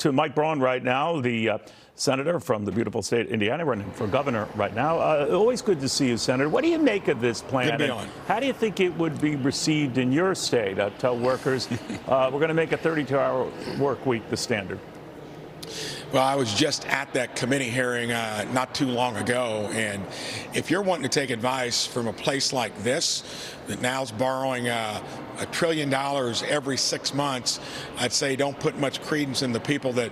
to Mike Braun right now, the senator from the beautiful state of Indiana, running for governor right now. Always good to see you, Senator. What do you make of this plan? Good to be on. How do you think it would be received in your state? Tell workers we're going to make a 32-hour work week the standard. Well, I was just at that committee hearing not too long ago, and if you're wanting to take advice from a place like this that now's borrowing $1 trillion every 6 months, I'd say don't put much credence in the people that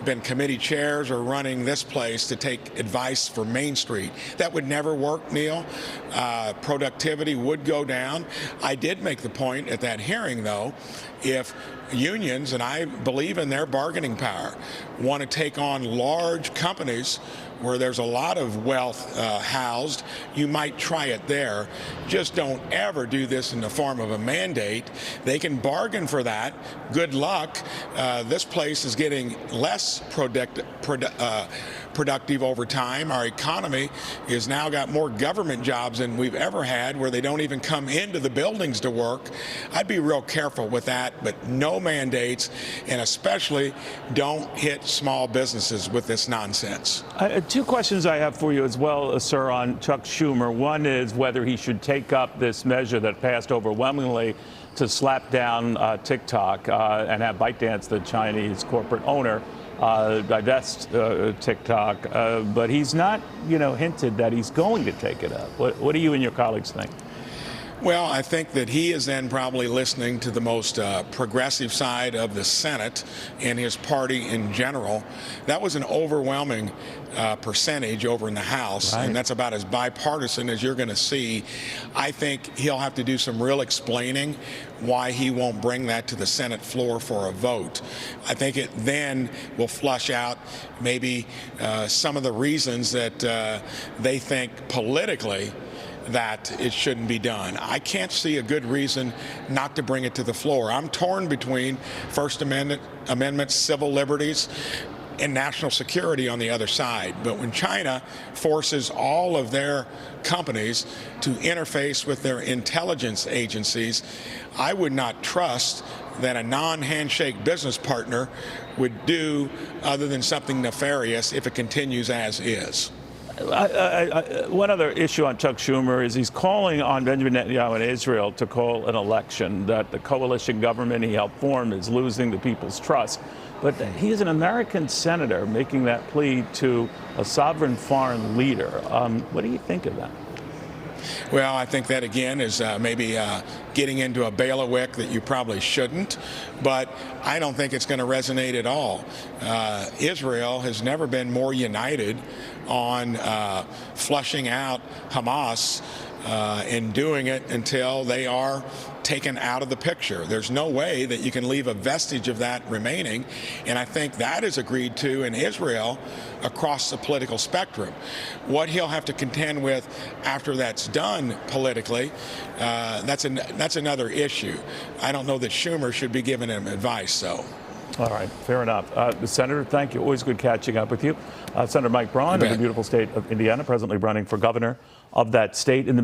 been committee chairs or running this place to take advice for Main Street. That would never work, Neil. Productivity would go down. I did make the point at that hearing, though, if unions, and I believe in their bargaining power, want to take on large companies where there's a lot of wealth housed, you might try it there. Just don't ever do this in the form of a mandate. They can bargain for that. Good luck. This place is getting less productive over time. Our economy has now got more government jobs than we've ever had, where they don't even come into the buildings to work. I'd be real careful with that, but no mandates, and especially don't hit small businesses with this nonsense. Two questions I have for you as well, sir, on Chuck Schumer. One is whether he should take up this measure that passed overwhelmingly to slap down TikTok and have ByteDance, the Chinese corporate owner, divest TikTok, but he's not, hinted that he's going to take it up. What do you and your colleagues think? Well, I think that he is then probably listening to the most progressive side of the Senate and his party in general. That was an overwhelming percentage over in the House, right, and that's about as bipartisan as you're going to see. I think he'll have to do some real explaining why he won't bring that to the Senate floor for a vote. I think it then will flush out maybe some of the reasons that they think politically that it shouldn't be done. I can't see a good reason not to bring it to the floor. I'm torn between First Amendment civil liberties and national security on the other side. But when China forces all of their companies to interface with their intelligence agencies, I would not trust that a non-handshake business partner would do other than something nefarious if it continues as is. One other issue on Chuck Schumer is he's calling on Benjamin Netanyahu and Israel to call an election, that the coalition government he helped form is losing the people's trust. But he is an American senator making that plea to a sovereign foreign leader. What do you think of that? Well, I think that, again, is maybe getting into a bailiwick that you probably shouldn't, but I don't think it's going to resonate at all. Israel has never been more united on flushing out Hamas and doing it until they are taken out of the picture. There's no way that you can leave a vestige of that remaining, and I think that is agreed to in Israel across the political spectrum. What he'll have to contend with after that's done politically, that's another issue. I don't know that Schumer should be giving him advice, though. All right, fair enough. Senator, thank you. Always good catching up with you. Senator Mike Braun of the beautiful state of Indiana, presently running for governor of that state. In the meantime,